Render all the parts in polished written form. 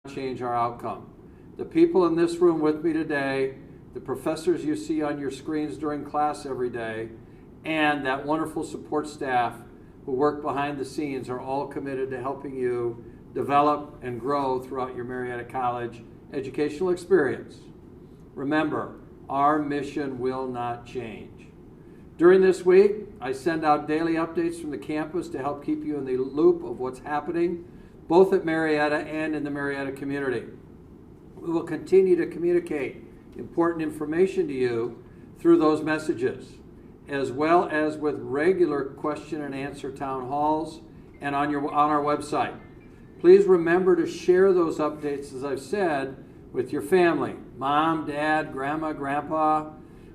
change our outcome. The people in this room with me today, the professors you see on your screens during class every day, and that wonderful support staff who work behind the scenes are all committed to helping you develop and grow throughout your Marietta College educational experience. Remember, our mission will not change. During this week, I send out daily updates from the campus to help keep you in the loop of what's happening, both at Marietta and in the Marietta community. We will continue to communicate important information to you through those messages, as well as with regular question and answer town halls and on our website. Please remember to share those updates, as I've said, with your family. Mom, dad, grandma, grandpa,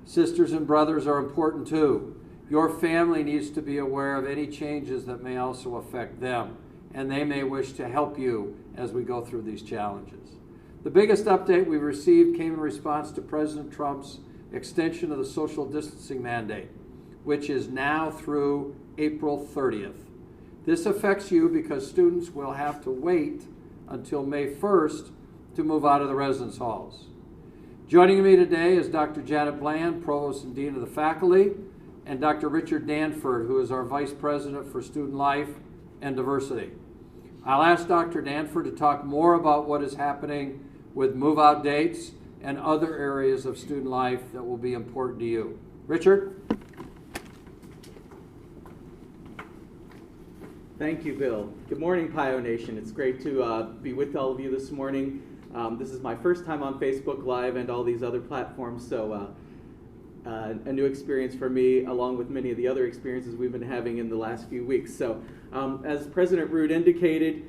sisters and brothers are important too. Your family needs to be aware of any changes that may also affect them, and they may wish to help you as we go through these challenges. The biggest update we received came in response to President Trump's extension of the social distancing mandate, which is now through April 30th. This affects you because students will have to wait until May 1st to move out of the residence halls. Joining me today is Dr. Janet Bland, Provost and Dean of the Faculty, and Dr. Richard Danford, who is our Vice President for Student Life and Diversity. I'll ask Dr. Danford to talk more about what is happening with move-out dates and other areas of student life that will be important to you. Richard? Thank you, Bill. Good morning, PIO Nation. It's great to be with all of you this morning. This is my first time on Facebook Live and all these other platforms, so a new experience for me, along with many of the other experiences we've been having in the last few weeks. So, as President Root indicated,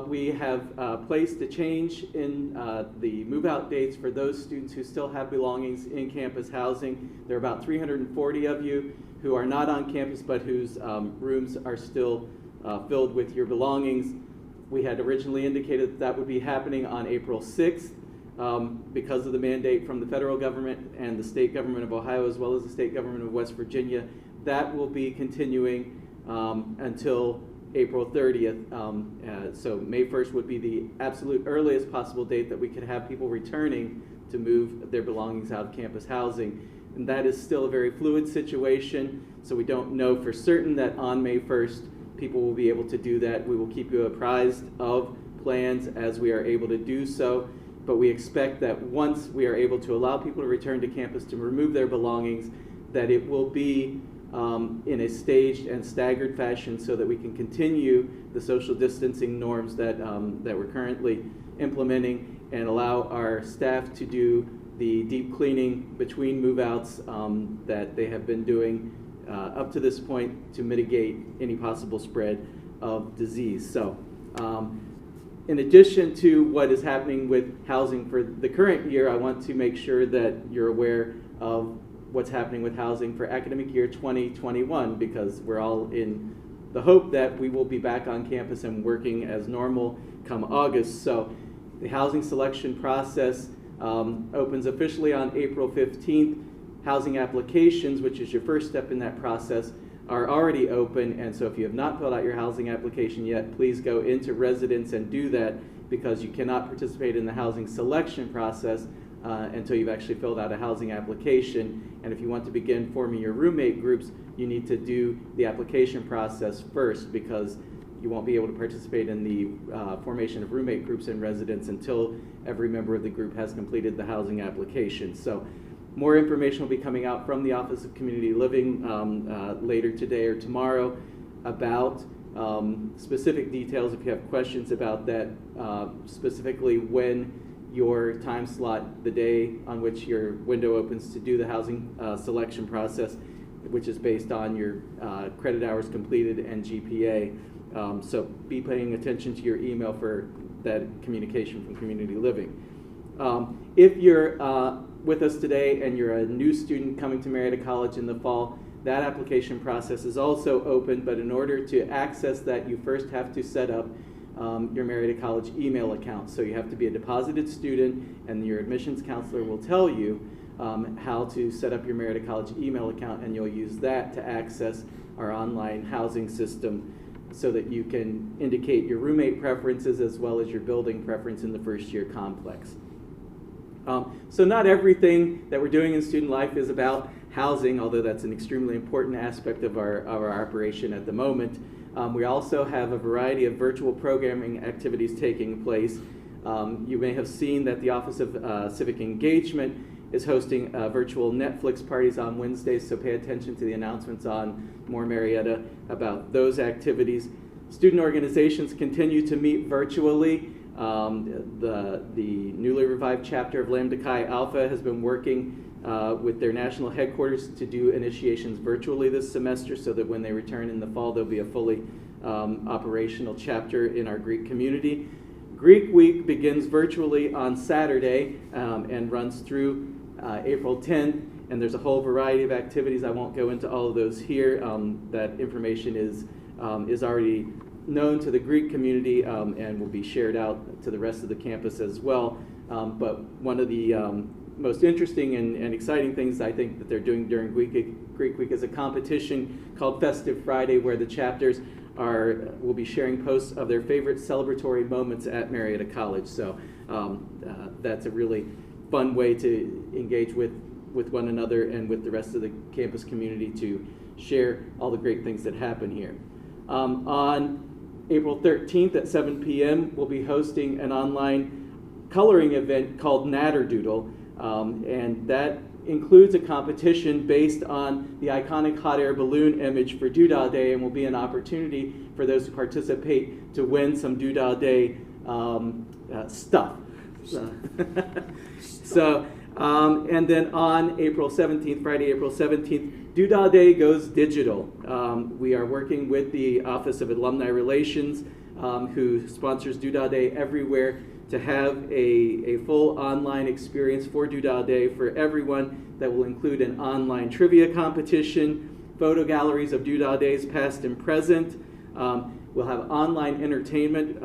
we have placed a change in the move-out dates for those students who still have belongings in campus housing. There are about 340 of you who are not on campus, but whose rooms are still filled with your belongings. We had originally indicated that would be happening on April 6th because of the mandate from the federal government and the state government of Ohio, as well as the state government of West Virginia. That will be continuing until April 30th. So May 1st would be the absolute earliest possible date that we could have people returning to move their belongings out of campus housing. And that is still a very fluid situation, so we don't know for certain that on May 1st people will be able to do that. We will keep you apprised of plans as we are able to do so, but we expect that once we are able to allow people to return to campus to remove their belongings, that it will be in a staged and staggered fashion so that we can continue the social distancing norms that we're currently implementing and allow our staff to do the deep cleaning between move-outs that they have been doing up to this point to mitigate any possible spread of disease. So in addition to what is happening with housing for the current year, I want to make sure that you're aware of what's happening with housing for academic year 2021, because we're all in the hope that we will be back on campus and working as normal come August. So the housing selection process opens officially on April 15th. Housing applications, which is your first step in that process, are already open, and so if you have not filled out your housing application yet, please go into residence and do that, because you cannot participate in the housing selection process until you've actually filled out a housing application. And if you want to begin forming your roommate groups, you need to do the application process first, because you won't be able to participate in the formation of roommate groups in residence until every member of the group has completed the housing application. So more information will be coming out from the Office of Community Living later today or tomorrow about specific details if you have questions about that, specifically when your time slot, the day on which your window opens to do the housing selection process, which is based on your credit hours completed and GPA. So be paying attention to your email for that communication from Community Living. If you're with us today and you're a new student coming to Marietta College in the fall, that application process is also open, but in order to access that, you first have to set up your Marietta College email account. So you have to be a deposited student, and your admissions counselor will tell you how to set up your Marietta College email account, and you'll use that to access our online housing system. so that you can indicate your roommate preferences as well as your building preference in the first year complex. So not everything that we're doing in student life is about housing, although that's an extremely important aspect of our operation at the moment. We also have a variety of virtual programming activities taking place. You may have seen that the Office of Civic Engagement is hosting virtual Netflix parties on Wednesdays, so pay attention to the announcements on More Marietta about those activities. Student organizations continue to meet virtually. The newly revived chapter of Lambda Chi Alpha has been working with their national headquarters to do initiations virtually this semester, so that when they return in the fall, there'll be a fully operational chapter in our Greek community. Greek Week begins virtually on Saturday and runs through April 10th, and there's a whole variety of activities. I won't go into all of those here. That information is already known to the Greek community and will be shared out to the rest of the campus as well. But one of the most interesting and exciting things I think that they're doing during Greek Week is a competition called Festive Friday, where the chapters will be sharing posts of their favorite celebratory moments at Marietta College. So that's a really fun way to engage with one another and with the rest of the campus community to share all the great things that happen here. On April 13th at 7 p.m., we'll be hosting an online coloring event called Natterdoodle, and that includes a competition based on the iconic hot air balloon image for Doodah Day, and will be an opportunity for those who participate to win some Doodah Day stuff. So, and then on April 17th, Friday, April 17th, Doodah Day goes digital. We are working with the Office of Alumni Relations, who sponsors Doodah Day everywhere, to have a full online experience for Doodah Day for everyone that will include an online trivia competition, photo galleries of Doodah Days past and present. We'll have online entertainment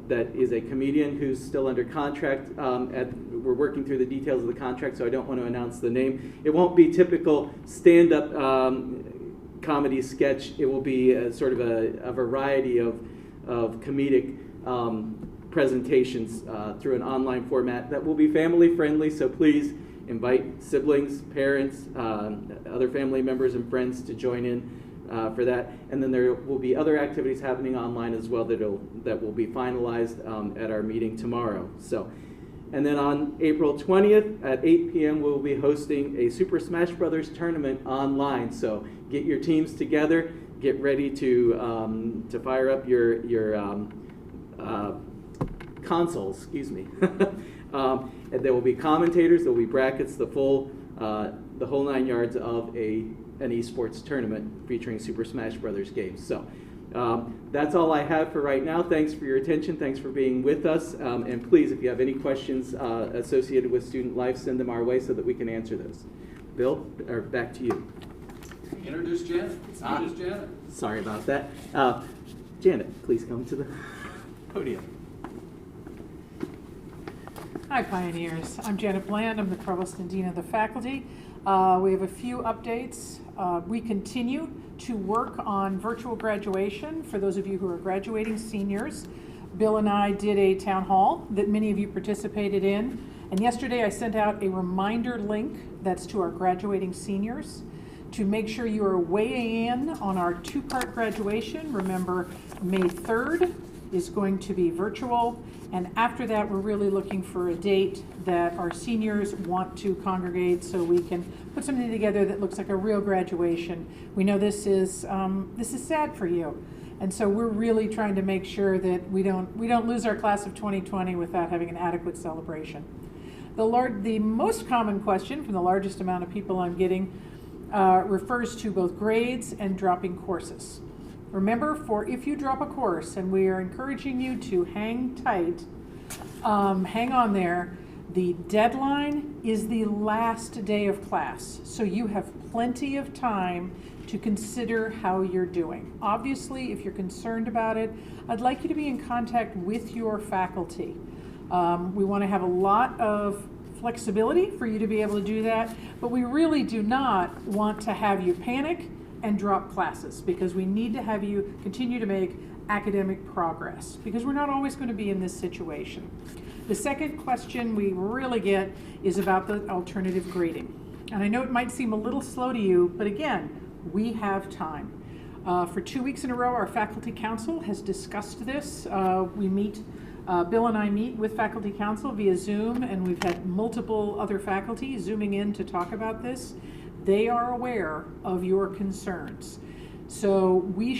that is a comedian who's still under contract. We're working through the details of the contract, so I don't want to announce the name. It won't be typical stand-up comedy sketch. It will be sort of a variety of comedic presentations through an online format that will be family friendly, so please invite siblings, parents, other family members and friends to join in for that. And then there will be other activities happening online as well that will be finalized at our meeting tomorrow. So, and then on April 20th at 8 p.m. we'll be hosting a Super Smash Brothers tournament online. So get your teams together, get ready to fire up your consoles, excuse me. And there will be commentators, there will be brackets, the whole 9 yards of an esports tournament featuring Super Smash Brothers games. So that's all I have for right now. Thanks for your attention. Thanks for being with us. And please, if you have any questions associated with student life, send them our way so that we can answer those. Bill, back to you. Introduce Janet. Introduce Janet. Sorry about that. Janet, please come to the podium. Hi, Pioneers. I'm Janet Bland. I'm the Provost and Dean of the Faculty. We have a few updates. We continue to work on virtual graduation for those of you who are graduating seniors. Bill and I did a town hall that many of you participated in. And yesterday I sent out a reminder link that's to our graduating seniors to make sure you are weighing in on our two-part graduation. Remember, May 3rd is going to be virtual, and after that we're really looking for a date that our seniors want to congregate so we can put something together that looks like a real graduation. We know this is sad for you, and so we're really trying to make sure that we don't lose our class of 2020 without having an adequate celebration. The most common question from the largest amount of people I'm getting refers to both grades and dropping courses. Remember, if you drop a course, and we are encouraging you to hang tight, hang on there, the deadline is the last day of class. So you have plenty of time to consider how you're doing. Obviously, if you're concerned about it, I'd like you to be in contact with your faculty. We want to have a lot of flexibility for you to be able to do that, but we really do not want to have you panic and drop classes, because we need to have you continue to make academic progress, because we're not always going to be in this situation. The second question we really get is about the alternative grading. And I know it might seem a little slow to you, but again, we have time. For 2 weeks in a row, our faculty council has discussed this. We meet, Bill and I meet with faculty council via Zoom, and we've had multiple other faculty zooming in to talk about this. They are aware of your concerns. So we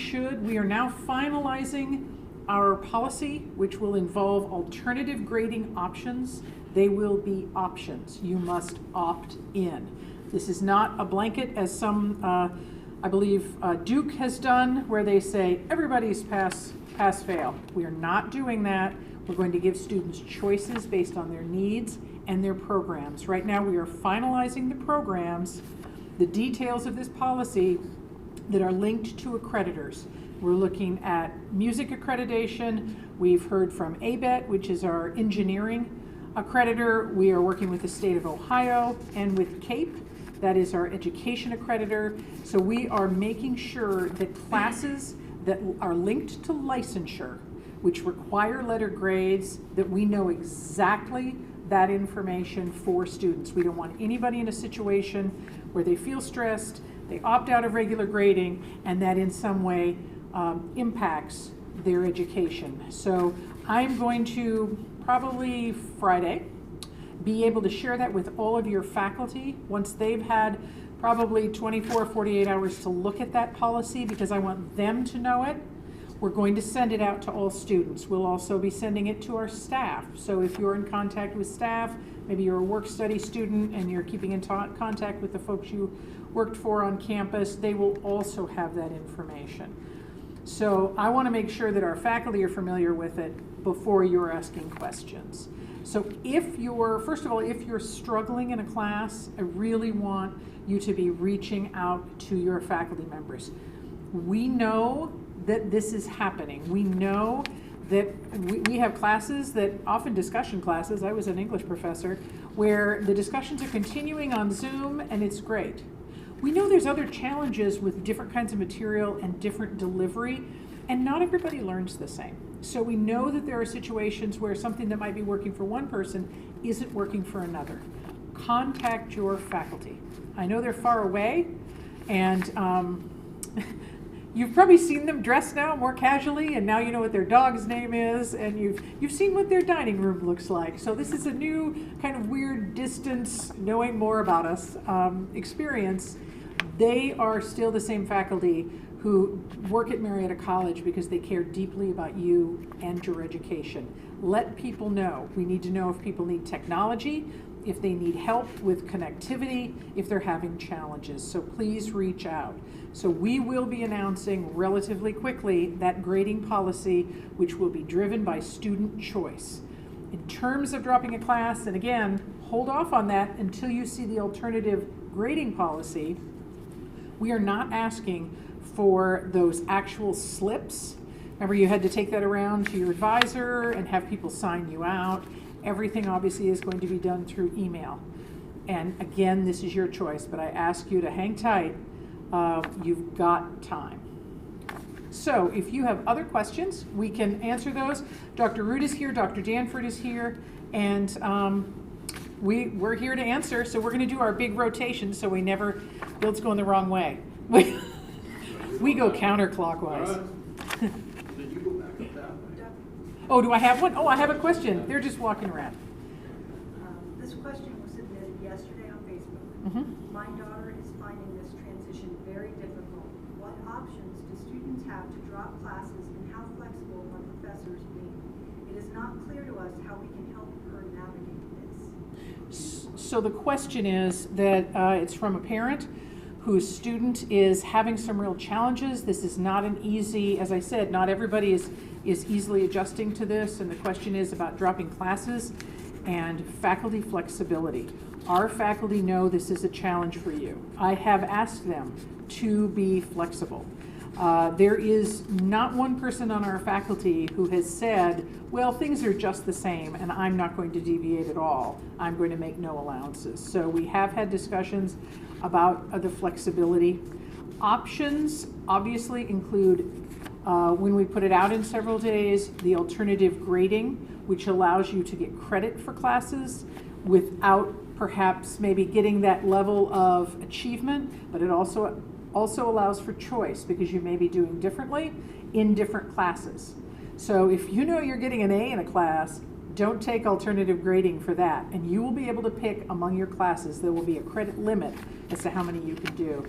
are now finalizing our policy, which will involve alternative grading options. They will be options. You must opt in. This is not a blanket, as some, I believe Duke has done, where they say everybody's pass, fail. We are not doing that. We're going to give students choices based on their needs and their programs. Right now we are finalizing the programs, the details of this policy that are linked to accreditors. We're looking at music accreditation. We've heard from ABET, which is our engineering accreditor. We are working with the state of Ohio and with CAPE, that is our education accreditor. So we are making sure that classes that are linked to licensure, which require letter grades, that we know exactly that information for students. We don't want anybody in a situation where they feel stressed, they opt out of regular grading, and that in some way impacts their education. So I'm going to probably Friday be able to share that with all of your faculty once they've had probably 24 or 48 hours to look at that policy, because I want them to know it. We're going to send it out to all students. We'll also be sending it to our staff. So if you're in contact with staff, maybe you're a work study student and you're keeping in contact with the folks you worked for on campus, they will also have that information. So I want to make sure that our faculty are familiar with it before you're asking questions. So first of all, if you're struggling in a class, I really want you to be reaching out to your faculty members. We know that this is happening. We know that we have classes that, often discussion classes, I was an English professor, where the discussions are continuing on Zoom, and it's great. We know there's other challenges with different kinds of material and different delivery, and not everybody learns the same. So we know that there are situations where something that might be working for one person isn't working for another. Contact your faculty. I know they're far away, and you've probably seen them dressed now more casually, and now you know what their dog's name is, and you've seen what their dining room looks like. So this is a new kind of weird distance, knowing more about us experience. They are still the same faculty who work at Marietta College because they care deeply about you and your education. Let people know. We need to know if people need technology, if they need help with connectivity, if they're having challenges. So please reach out. So we will be announcing relatively quickly that grading policy, which will be driven by student choice. In terms of dropping a class, and again, hold off on that until you see the alternative grading policy. We are not asking for those actual slips. Remember, you had to take that around to your advisor and have people sign you out. Everything obviously is going to be done through email. And again, this is your choice, but I ask you to hang tight. You've got time. So if you have other questions, we can answer those. Dr. Root is here, Dr. Danford is here, and we're here to answer. So we're going to do our big rotation so we never, Bill's going the wrong way. We go counterclockwise. Did you go back up that way? Oh, do I have one? Oh, I have a question. They're just walking around. This question was submitted yesterday on Facebook. Mm-hmm. My daughter is finding this transition very difficult. What options do students have to drop classes, and how flexible are professors being? It is not clear to us how we can help her navigate this. So the question is that it's from a parent whose student is having some real challenges. This is not an easy, as I said, not everybody is easily adjusting to this, and the question is about dropping classes and faculty flexibility. Our faculty know this is a challenge for you. I have asked them to be flexible. There is not one person on our faculty who has said, well, things are just the same and I'm not going to deviate at all. I'm going to make no allowances. So we have had discussions about the flexibility. Options obviously include When we put it out in several days, the alternative grading, which allows you to get credit for classes without perhaps maybe getting that level of achievement, but it also allows for choice because you may be doing differently in different classes. So if you know you're getting an A in a class, don't take alternative grading for that, and you will be able to pick among your classes. There will be a credit limit as to how many you can do.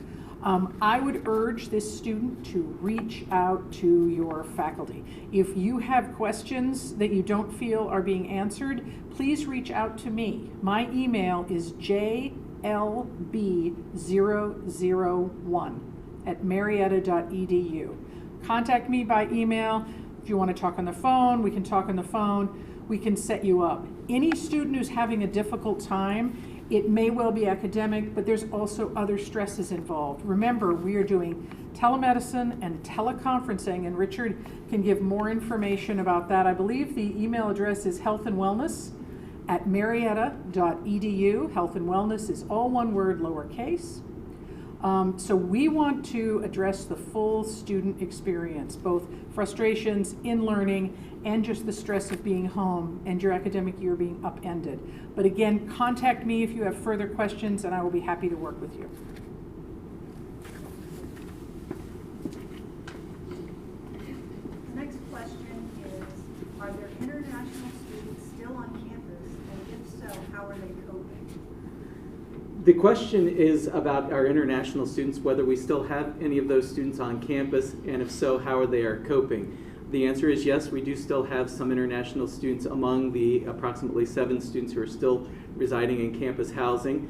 I would urge this student to reach out to your faculty. If you have questions that you don't feel are being answered, please reach out to me. My email is jlb001@marietta.edu. Contact me by email. If you want to talk on the phone, we can talk on the phone. We can set you up. Any student who's having a difficult time, it may well be academic, but there's also other stresses involved. Remember, we are doing telemedicine and teleconferencing, and Richard can give more information about that. I believe the email address is healthandwellness@marietta.edu. Health and wellness is all one word, lowercase. So we want to address the full student experience, both frustrations in learning and just the stress of being home and your academic year being upended. But again, contact me if you have further questions, and I will be happy to work with you. The next question is, are there international students still on campus, and if so, how are they coping? The question is about our international students, whether we still have any of those students on campus, and if so, how they are coping. The answer is yes, we do still have some international students among the approximately 7 students who are still residing in campus housing.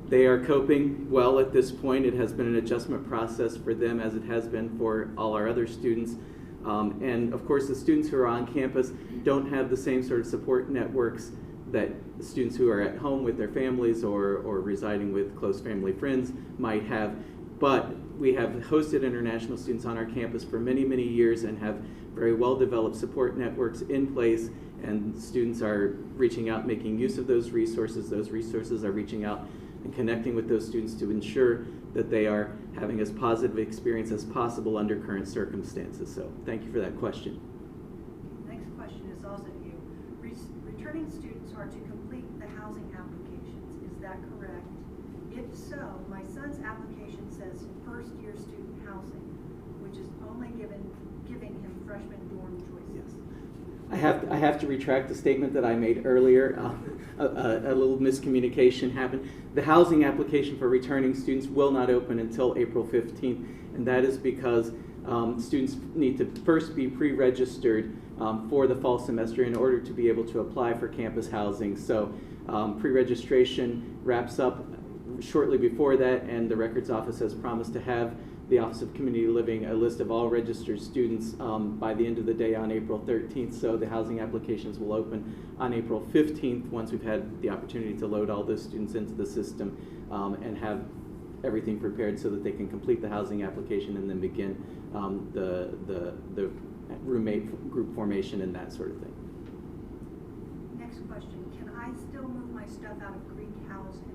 They are coping well at this point. It has been an adjustment process for them, as it has been for all our other students. And of course, the students who are on campus don't have the same sort of support networks that students who are at home with their families or residing with close family friends might have. But we have hosted international students on our campus for many, many years and have very well-developed support networks in place, and students are reaching out, making use of those resources. Those resources are reaching out and connecting with those students to ensure that they are having as positive experience as possible under current circumstances. So thank you for that question. Next question is also to you. Returning students are to complete the housing applications, is that correct? If so, my son's application says first-year student housing, which is only giving him freshman dorm choices. Yes. I have to retract the statement that I made earlier. A little miscommunication happened. The housing application for returning students will not open until April 15th, and that is because students need to first be pre-registered for the fall semester in order to be able to apply for campus housing. So pre-registration wraps up shortly before that, and the Records Office has promised to have the Office of Community Living a list of all registered students by the end of the day on April 13th. So the housing applications will open on April 15th once we've had the opportunity to load all those students into the system and have everything prepared so that they can complete the housing application and then begin the roommate group formation and that sort of thing. Next question, can I still move my stuff out of Greek housing?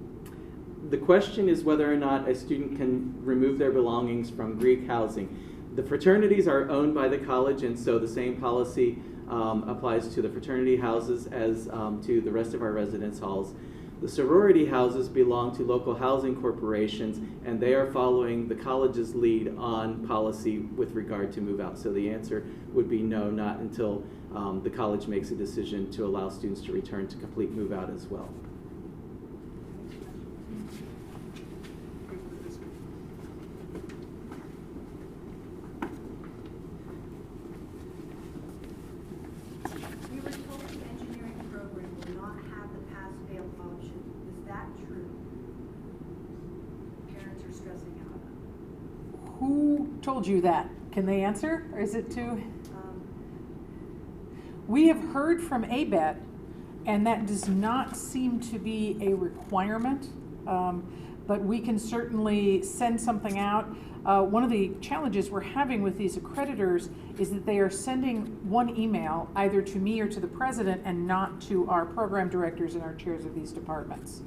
The question is whether or not a student can remove their belongings from Greek housing. The fraternities are owned by the college, and so the same policy applies to the fraternity houses as to the rest of our residence halls. The sorority houses belong to local housing corporations, and they are following the college's lead on policy with regard to move out. So the answer would be no, not until the college makes a decision to allow students to return to complete move out as well. We were told the engineering program will not have the pass-fail option. Is that true? Parents are stressing out. Who told you that? Can they answer, or is it too? We have heard from ABET, and that does not seem to be a requirement, but we can certainly send something out. One of the challenges we're having with these accreditors is that they are sending one email either to me or to the president and not to our program directors and our chairs of these departments.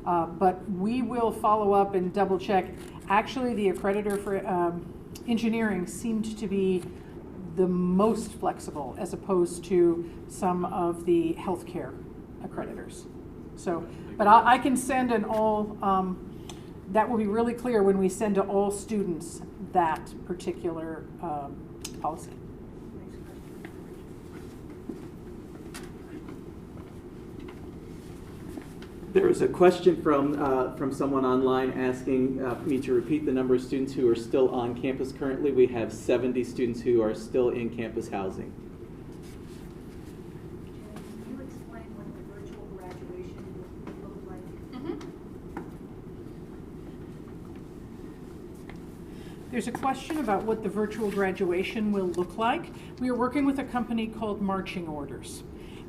But we will follow up and double check. Actually, the accreditor for engineering seemed to be the most flexible as opposed to some of the healthcare accreditors. So, but I can send an all, that will be really clear when we send to all students that particular policy. Next question. There is a question from someone online asking me to repeat the number of students who are still on campus currently. We have 70 students who are still in campus housing. Can you explain what the virtual graduation will look like? There's a question about what the virtual graduation will look like. We are working with a company called Marching Orders.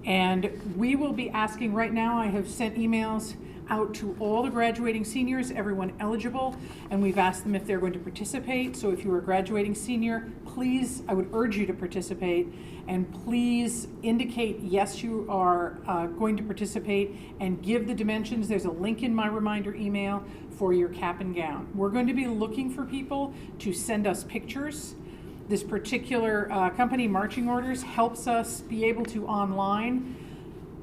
And we will be asking, right now I have sent emails out to all the graduating seniors, everyone eligible, and we've asked them if they're going to participate. So if you are a graduating senior, please, I would urge you to participate, and please indicate yes, you are going to participate, and give the dimensions. There's a link in my reminder email for your cap and gown. We're going to be looking for people to send us pictures. This particular company, Marching Orders, helps us be able to online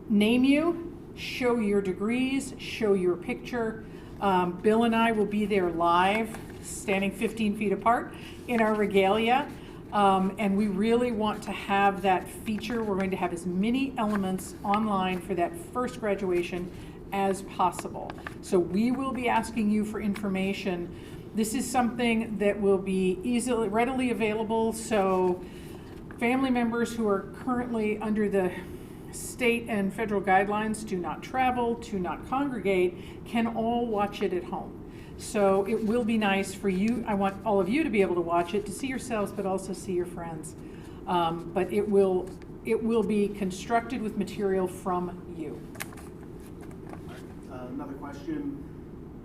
name you, show your degrees, show your picture. Bill and I will be there live, standing 15 feet apart in our regalia. And we really want to have that feature. We're going to have as many elements online for that first graduation as possible. So we will be asking you for information. This is something that will be readily available, so family members who are currently under the state and federal guidelines to not travel, to not congregate, can all watch it at home. So it will be nice for you. I want all of you to be able to watch it, to see yourselves, but also see your friends. But it will be constructed with material from you. Another question.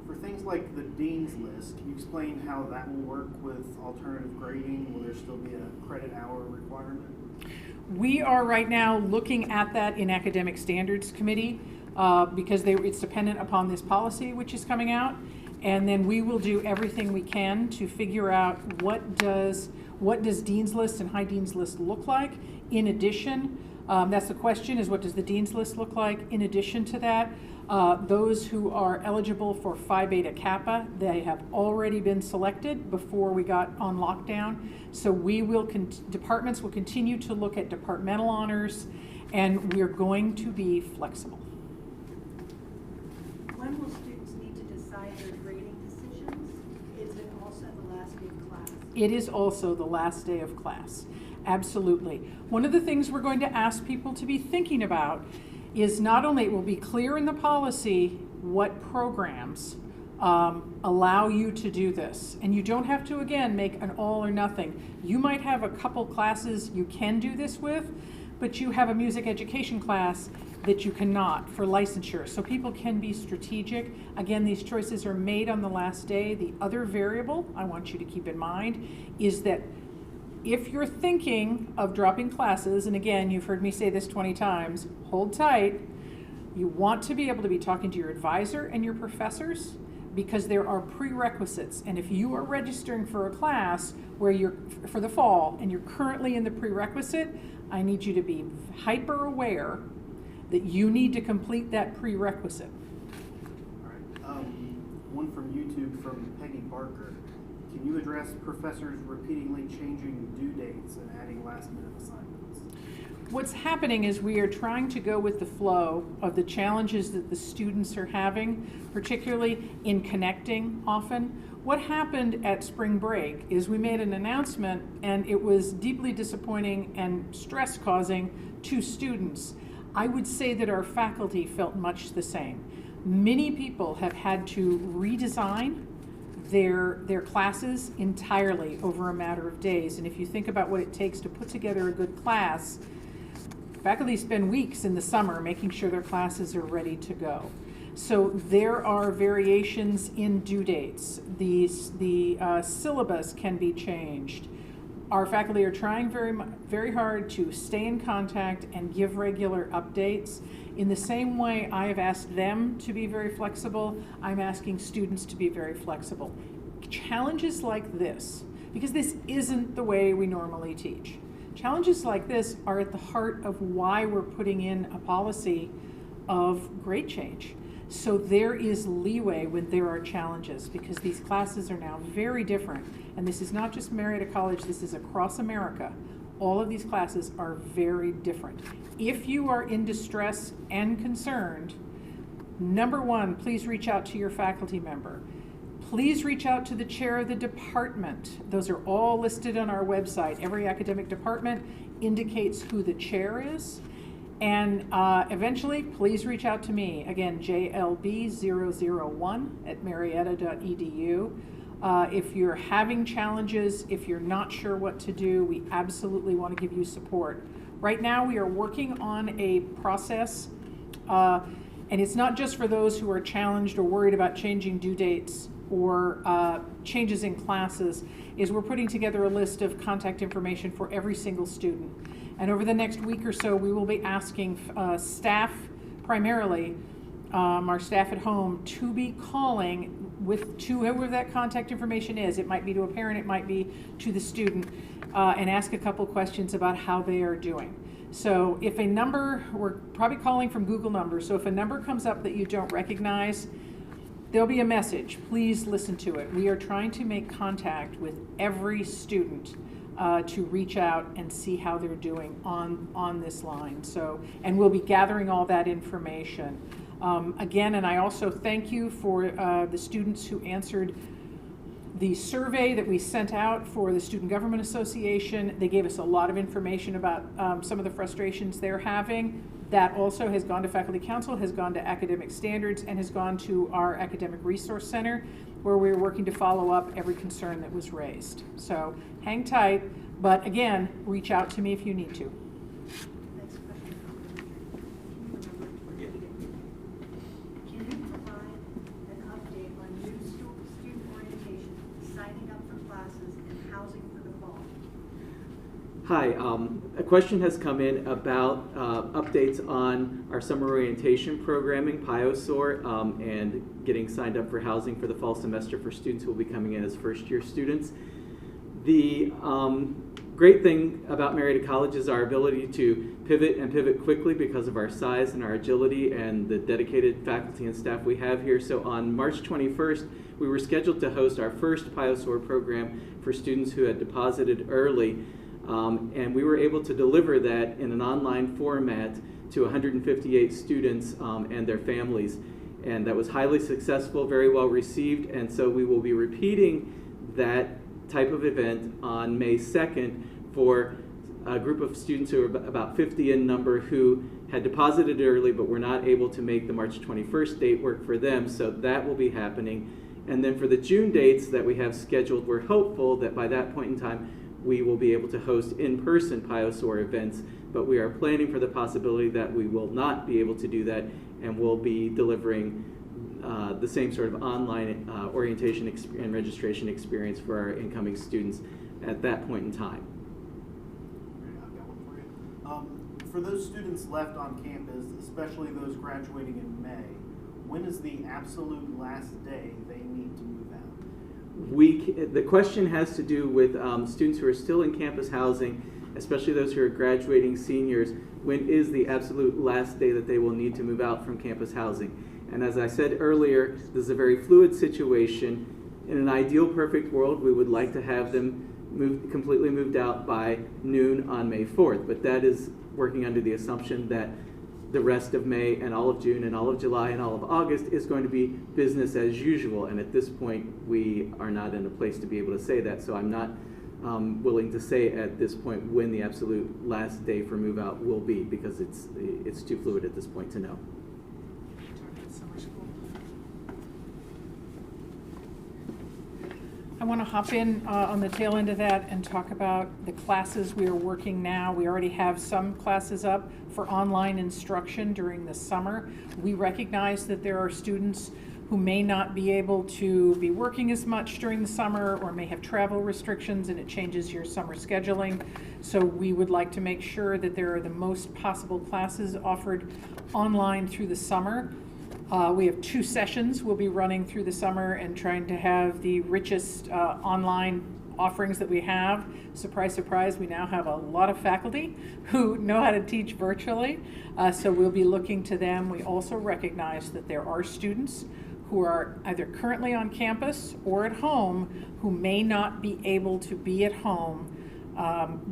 For things like the Dean's List, can you explain how that will work with alternative grading? Will there still be a credit hour requirement? We are right now looking at that in Academic Standards Committee because it's dependent upon this policy which is coming out. And then we will do everything we can to figure out what does Dean's List and High Dean's List look like. In addition, that's the question, is what does the Dean's List look like? In addition to that, those who are eligible for Phi Beta Kappa, they have already been selected before we got on lockdown. So departments will continue to look at departmental honors, and we're going to be flexible. When will students need to decide their grading decisions? Is it also the last day of class? It is also the last day of class. Absolutely. One of the things we're going to ask people to be thinking about is not only it will be clear in the policy what programs allow you to do this. And you don't have to, again, make an all or nothing. You might have a couple classes you can do this with, but you have a music education class that you cannot for licensure. So people can be strategic. Again, these choices are made on the last day. The other variable I want you to keep in mind is that if you're thinking of dropping classes, and again, you've heard me say this 20 times, hold tight. You want to be able to be talking to your advisor and your professors because there are prerequisites. And if you are registering for a class where you're for the fall and you're currently in the prerequisite, I need you to be hyper aware that you need to complete that prerequisite. All right. One from YouTube from Peggy Barker. Can you address professors repeatedly changing due dates and adding last-minute assignments? What's happening is we are trying to go with the flow of the challenges that the students are having, particularly in connecting often. What happened at spring break is we made an announcement and it was deeply disappointing and stress-causing to students. I would say that our faculty felt much the same. Many people have had to redesign their classes entirely over a matter of days. And if you think about what it takes to put together a good class, faculty spend weeks in the summer making sure their classes are ready to go. So there are variations in due dates. The syllabus can be changed. Our faculty are trying very hard to stay in contact and give regular updates. In the same way I have asked them to be very flexible, I'm asking students to be very challenges like this, because this isn't the way we normally teach. Challenges like this are at the heart of why we're putting in a policy of grade change. So there is leeway when there are challenges, because these classes are now very different. And this is not just Marietta College, this is across America. All of these classes are very different. If you are in distress and concerned, number one, please reach out to your faculty member. Please reach out to the chair of the department. Those are all listed on our website. Every academic department indicates who the chair is. And eventually, please reach out to me. Again, jlb001@marietta.edu. If you're having challenges, if you're not sure what to do, we absolutely want to give you support. Right now, we are working on a process, and it's not just for those who are challenged or worried about changing due dates or changes in classes, is we're putting together a list of contact information for every single student. And over the next week or so, we will be asking staff, primarily our staff at home, to be calling to whoever that contact information is. It might be to a parent, it might be to the student, and ask a couple questions about how they are doing. So if a number, we're probably calling from Google numbers, so if a number comes up that you don't recognize, there'll be a message. Please listen to it. We are trying to make contact with every student to reach out and see how they're doing on this line. So, and we'll be gathering all that information. Again, and I also thank you for the students who answered the survey that we sent out for the Student Government Association. They gave us a lot of information about some of the frustrations they're having. That also has gone to Faculty Council, has gone to Academic Standards, and has gone to our Academic Resource Center, where we're working to follow up every concern that was raised. So hang tight, but again, reach out to me if you need to. Next question. Can you provide an update on new student orientation, signing up for classes, and housing for the fall? Hi, a question has come in about updates on our summer orientation programming, PIOSOR, and getting signed up for housing for the fall semester for students who will be coming in as first-year students. The great thing about Marietta College is our ability to pivot and pivot quickly because of our size and our agility and the dedicated faculty and staff we have here. So on March 21st, we were scheduled to host our first PIOSOR program for students who had deposited early. And we were able to deliver that in an online format to 158 students and their families. And that was highly successful, very well received. And so we will be repeating that type of event on May 2nd for a group of students who are about 50 in number who had deposited early but were not able to make the March 21st date work for them. So that will be happening. And then for the June dates that we have scheduled, we're hopeful that by that point in time, we will be able to host in-person PIOSOR events, but we are planning for the possibility that we will not be able to do that, and we'll be delivering the same sort of online orientation and registration experience for our incoming students at that point in time. I've got one for you. For those students left on campus, especially those graduating in May, when is the absolute last day they need to move out? The question has to do with students who are still in campus housing, especially those who are graduating seniors. When is the absolute last day that they will need to move out from campus housing? And as I said earlier, this is a very fluid situation. In an ideal, perfect world, we would like to have them completely moved out by noon on May 4th, but that is working under the assumption that the rest of May and all of June and all of July and all of August is going to be business as usual. And at this point, we are not in a place to be able to say that. So I'm not willing to say at this point when the absolute last day for move out will be, because it's too fluid at this point to know. I want to hop in on the tail end of that and talk about the classes we are working now. We already have some classes up for online instruction during the summer. We recognize that there are students who may not be able to be working as much during the summer or may have travel restrictions, and it changes your summer scheduling. So we would like to make sure that there are the most possible classes offered online through the summer. We have 2 sessions we'll be running through the summer and trying to have the richest online offerings that we have. Surprise, surprise, we now have a lot of faculty who know how to teach virtually, so we'll be looking to them. We also recognize that there are students who are either currently on campus or at home who may not be able to be at home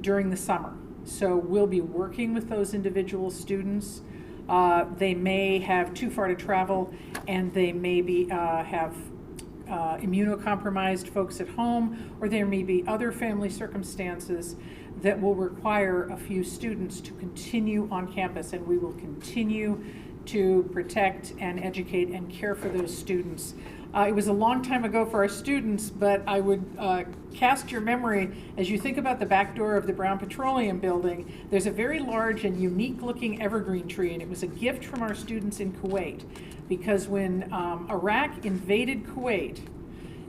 during the summer. So we'll be working with those individual students. They may have too far to travel, and they may have immunocompromised folks at home, or there may be other family circumstances that will require a few students to continue on campus, and we will continue to protect and educate and care for those students. It was a long time ago for our students, but I would cast your memory as you think about the back door of the Brown Petroleum Building. There's a very large and unique looking evergreen tree, and it was a gift from our students in Kuwait, because when Iraq invaded Kuwait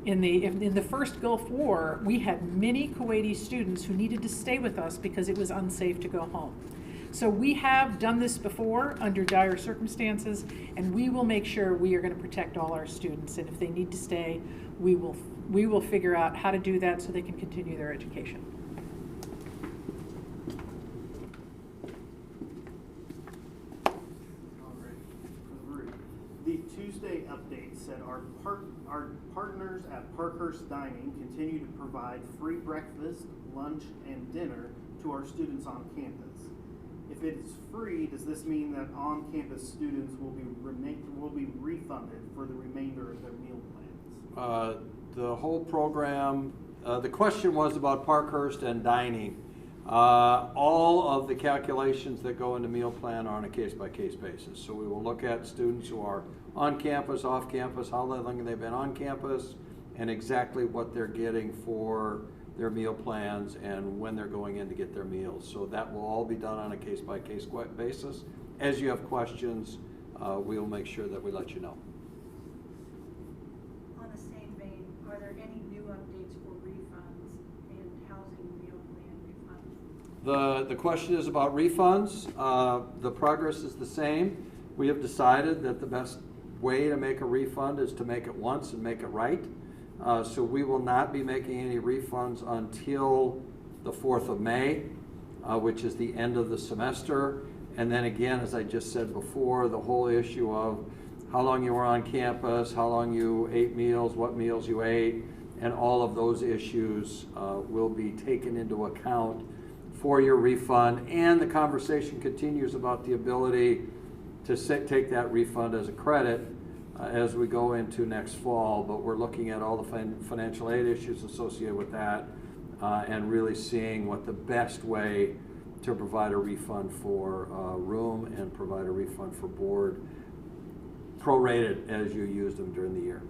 in the first Gulf War, we had many Kuwaiti students who needed to stay with us because it was unsafe to go home. So we have done this before under dire circumstances, and we will make sure we are going to protect all our students. And if they need to stay, we will figure out how to do that so they can continue their education. All right. The Tuesday update said our partners at Parkhurst Dining continue to provide free breakfast, lunch, and dinner to our students on campus. If it is free, does this mean that on-campus students will be refunded for the remainder of their meal plans? The whole program, the question was about Parkhurst and dining. All of the calculations that go into meal plan are on a case-by-case basis. So we will look at students who are on campus, off campus, how long they've been on campus, and exactly what they're getting for their meal plans and when they're going in to get their meals. So that will all be done on a case-by-case basis. As you have questions, we will make sure that we let you know. On the same vein, are there any new updates for refunds and housing meal plan refunds? The question is about refunds. The progress is the same. We have decided that the best way to make a refund is to make it once and make it right. So we will not be making any refunds until the 4th of May, which is the end of the semester. And then again, as I just said before, the whole issue of how long you were on campus, how long you ate meals, what meals you ate, and all of those issues will be taken into account for your refund. And the conversation continues about the ability to take that refund as a credit as we go into next fall, but we're looking at all the financial aid issues associated with that and really seeing what the best way to provide a refund for room and provide a refund for board prorated as you use them during the year.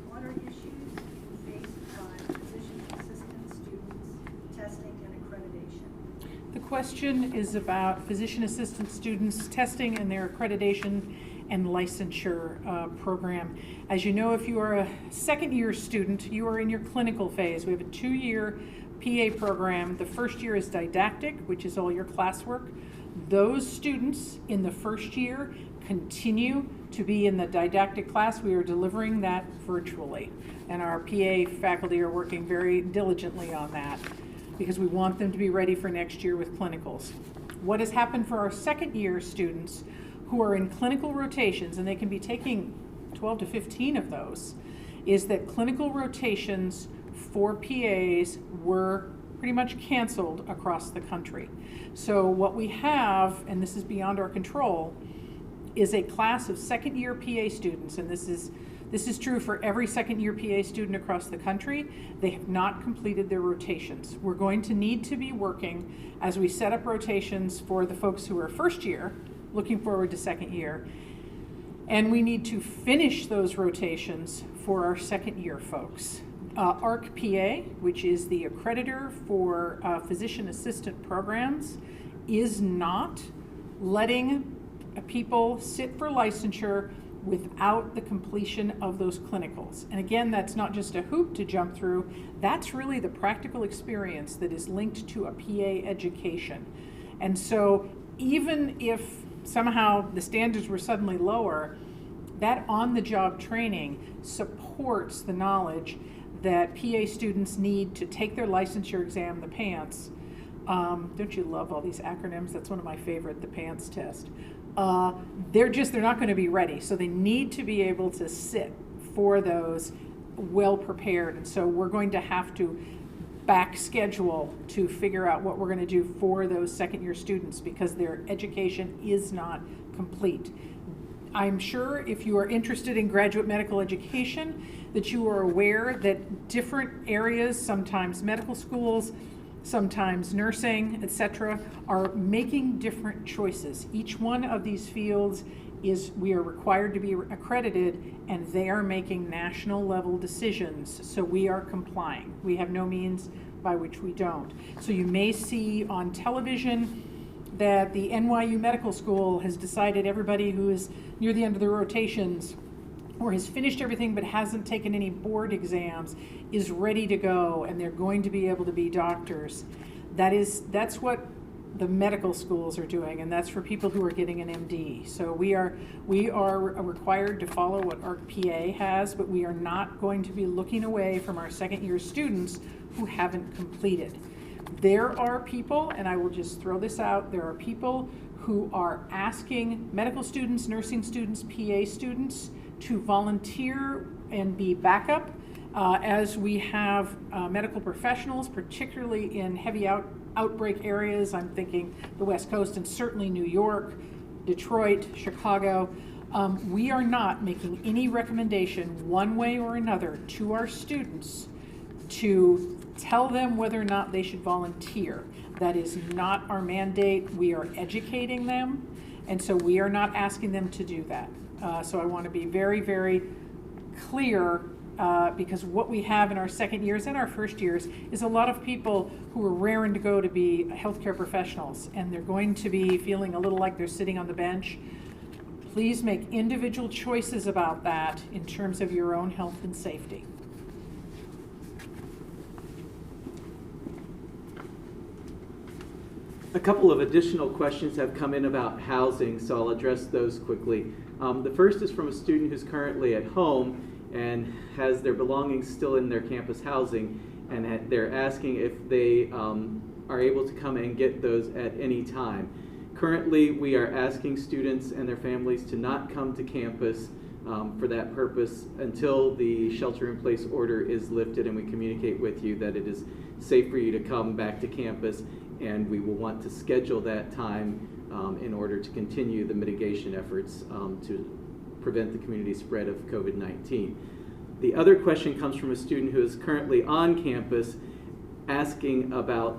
What are issues faced by physician assistant students testing and accreditation? The question is about physician assistant students testing and their accreditation and licensure program. As you know, if you are a second-year student, you are in your clinical phase. We have a 2-year PA program. The first year is didactic, which is all your classwork. Those students in the first year continue to be in the didactic class. We are delivering that virtually, and our PA faculty are working very diligently on that because we want them to be ready for next year with clinicals. What has happened for our second-year students who are in clinical rotations, and they can be taking 12 to 15 of those, is that clinical rotations for PAs were pretty much canceled across the country. So what we have, and this is beyond our control, is a class of second-year PA students, and this is true for every second-year PA student across the country. They have not completed their rotations. We're going to need to be working as we set up rotations for the folks who are first year, looking forward to second year, and we need to finish those rotations for our second year folks. ARC PA, which is the accreditor for physician assistant programs, is not letting people sit for licensure without the completion of those clinicals. And again, that's not just a hoop to jump through, that's really the practical experience that is linked to a PA education. And so even if somehow the standards were suddenly lower, that on-the-job training supports the knowledge that PA students need to take their licensure exam, the PANTS. Don't you love all these acronyms? That's one of my favorite, the PANTS test. They're not going to be ready. So they need to be able to sit for those well prepared. And so we're going to have to back schedule to figure out what we're going to do for those second-year students because their education is not complete. I'm sure if you are interested in graduate medical education that you are aware that different areas, sometimes medical schools, sometimes nursing, etc., are making different choices. Each one of these fields we are required to be accredited, and they are making national level decisions, so we are complying. We have no means by which we don't. So you may see on television that the NYU Medical School has decided everybody who is near the end of their rotations or has finished everything but hasn't taken any board exams is ready to go, and they're going to be able to be doctors. That's what the medical schools are doing, and that's for people who are getting an MD. So we are required to follow what ARC-PA has, but we are not going to be looking away from our second-year students who haven't completed. There are people, and I will just throw this out, there are people who are asking medical students, nursing students, PA students to volunteer and be backup as we have medical professionals, particularly in heavy outbreak areas. I'm thinking the West Coast and certainly New York, Detroit, Chicago. We are not making any recommendation one way or another to our students to tell them whether or not they should volunteer. That is not our mandate. We are educating them, and so we are not asking them to do that. So I want to be very, very clear because what we have in our second years and our first years is a lot of people who are raring to go to be healthcare professionals, and they're going to be feeling a little like they're sitting on the bench. Please make individual choices about that in terms of your own health and safety. A couple of additional questions have come in about housing, so I'll address those quickly. The first is from a student who's currently at home and has their belongings still in their campus housing, and they're asking if they are able to come and get those at any time. Currently, we are asking students and their families to not come to campus for that purpose until the shelter-in-place order is lifted and we communicate with you that it is safe for you to come back to campus, and we will want to schedule that time in order to continue the mitigation efforts to prevent the community spread of COVID-19. The other question comes from a student who is currently on campus asking about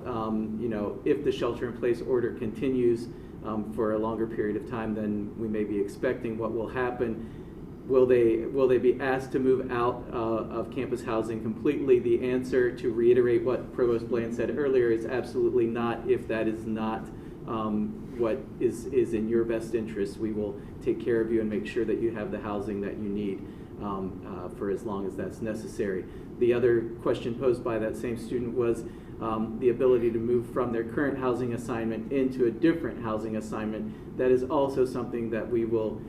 if the shelter-in-place order continues for a longer period of time than we may be expecting, what will happen. Will they be asked to move out of campus housing completely? The answer, to reiterate what Provost Bland said earlier, is absolutely not. If that is not what is in your best interest, we will take care of you and make sure that you have the housing that you need for as long as that's necessary. The other question posed by that same student was the ability to move from their current housing assignment into a different housing assignment. That is also something that we will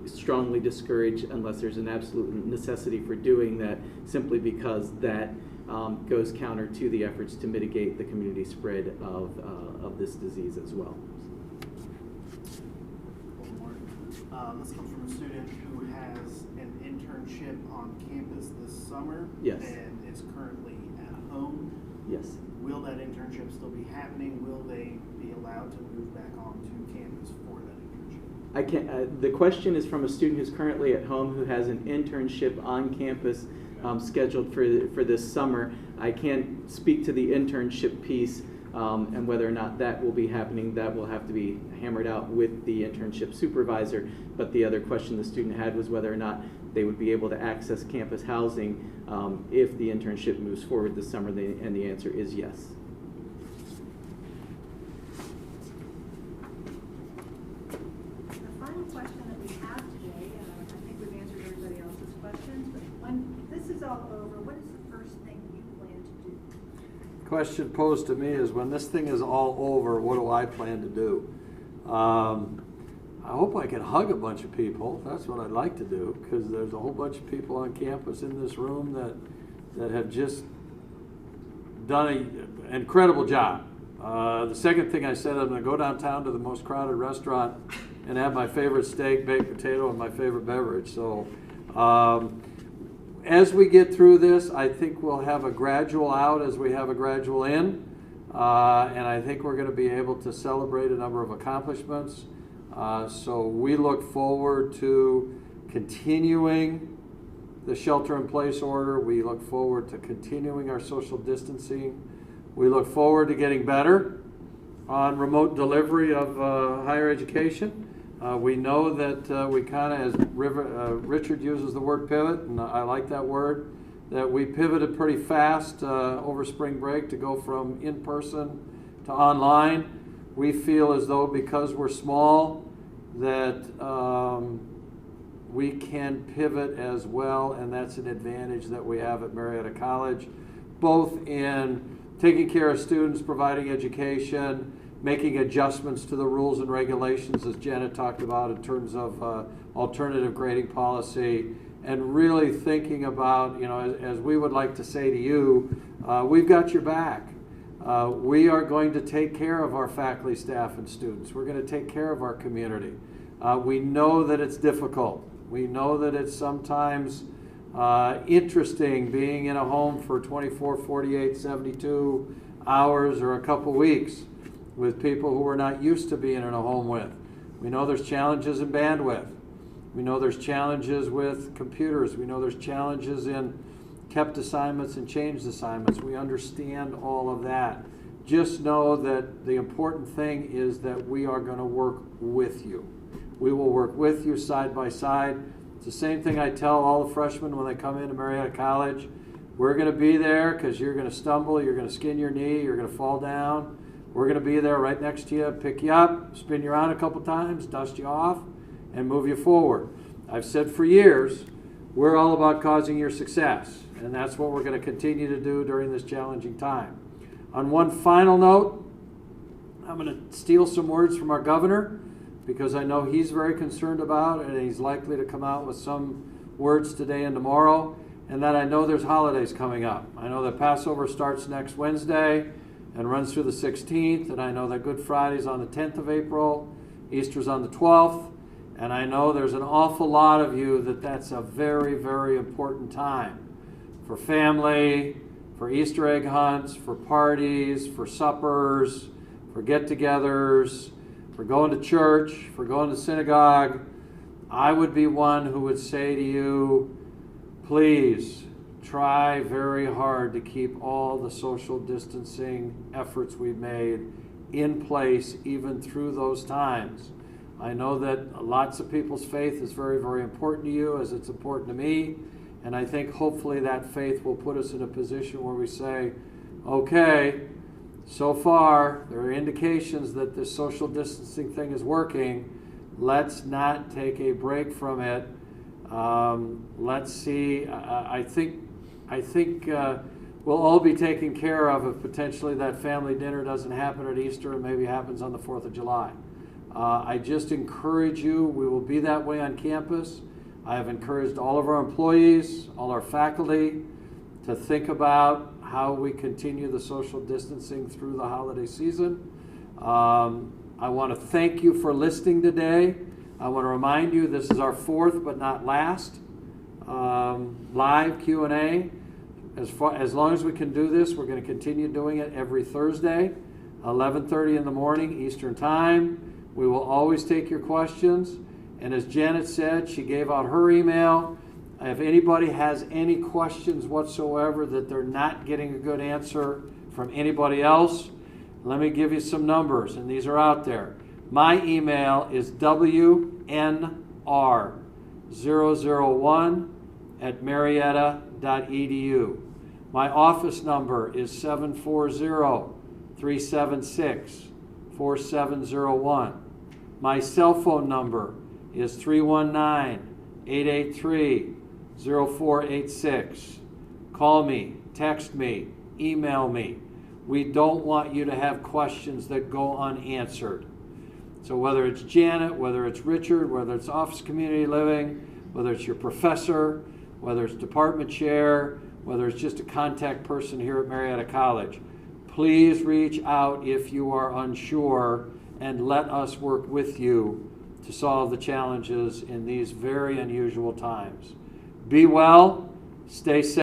strongly discourage unless there's an absolute necessity for doing that, simply because that goes counter to the efforts to mitigate the community spread of this disease as well. This comes from a student who has an internship on campus this summer. Yes. And is currently at home. Yes. Will that internship still be happening? Will they be allowed to move back onto campus for that internship? The question is from a student who's currently at home who has an internship on campus scheduled for this summer. I can't speak to the internship piece and whether or not that will be happening. That will have to be hammered out with the internship supervisor. But the other question the student had was whether or not they would be able to access campus housing if the internship moves forward this summer, and the answer is yes. The final question that we have today, I think we've answered everybody else's questions, but when this is all over, what is the first thing you plan to do? Question posed to me is, when this thing is all over, what do I plan to do? I hope I can hug a bunch of people. That's what I'd like to do, because there's a whole bunch of people on campus in this room that have just done an incredible job. The second thing I said, I'm going to go downtown to the most crowded restaurant and have my favorite steak, baked potato, and my favorite beverage. So as we get through this, I think we'll have a gradual out as we have a gradual in. And I think we're going to be able to celebrate a number of accomplishments. So we look forward to continuing the shelter-in-place order. We look forward to continuing our social distancing. We look forward to getting better on remote delivery of higher education. We know that we kind of, as Richard uses the word pivot, and I like that word, that we pivoted pretty fast over spring break to go from in-person to online. We feel as though because we're small that we can pivot as well, and that's an advantage that we have at Marietta College, both in taking care of students, providing education, making adjustments to the rules and regulations, as Janet talked about in terms of alternative grading policy, and really thinking about, as we would like to say to you, we've got your back. We are going to take care of our faculty, staff, and students. We're going to take care of our community. We know that it's difficult. We know that it's sometimes interesting being in a home for 24, 48, 72 hours or a couple weeks with people who we're not used to being in a home with. We know there's challenges in bandwidth. We know there's challenges with computers. We know there's challenges in kept assignments and changed assignments. We understand all of that. Just know that the important thing is that we are going to work with you. We will work with you side by side. It's the same thing I tell all the freshmen when they come into Marietta College. We're going to be there because you're going to stumble, you're going to skin your knee, you're going to fall down. We're going to be there right next to you, pick you up, spin you around a couple times, dust you off, and move you forward. I've said for years, we're all about causing your success, and that's what we're going to continue to do during this challenging time. On one final note, I'm going to steal some words from our governor, because I know he's very concerned about, and he's likely to come out with some words today and tomorrow, and that I know there's holidays coming up. I know that Passover starts next Wednesday and runs through the 16th, and I know that Good Friday's on the 10th of April, Easter's on the 12th, and I know there's an awful lot of you that's a very, very important time for family, for Easter egg hunts, for parties, for suppers, for get-togethers, for going to church, for going to synagogue. I would be one who would say to you, please try very hard to keep all the social distancing efforts we've made in place even through those times. I know that lots of people's faith is very, very important to you, as it's important to me, and I think hopefully that faith will put us in a position where we say, okay, so far there are indications that this social distancing thing is working. Let's not take a break from it. Let's see. I think we'll all be taken care of if potentially that family dinner doesn't happen at Easter and maybe happens on the 4th of July. I just encourage you, we will be that way on campus. I have encouraged all of our employees, all our faculty, to think about how we continue the social distancing through the holiday season. I want to thank you for listening today. I want to remind you this is our fourth but not last live Q&A. As long as we can do this, we're going to continue doing it every Thursday, 11:30 in the morning Eastern Time. We will always take your questions. And as Janet said, she gave out her email. If anybody has any questions whatsoever that they're not getting a good answer from anybody else, let me give you some numbers, and these are out there. My email is wnr001@marietta.edu. My office number is 740-376-4701. My cell phone number is 319-883-0486. Call me, text me, email me. We don't want you to have questions that go unanswered. So whether it's Janet, whether it's Richard, whether it's Office Community Living, whether it's your professor, whether it's department chair, whether it's just a contact person here at Marietta College, please reach out if you are unsure and let us work with you to solve the challenges in these very unusual times. Be well, stay safe.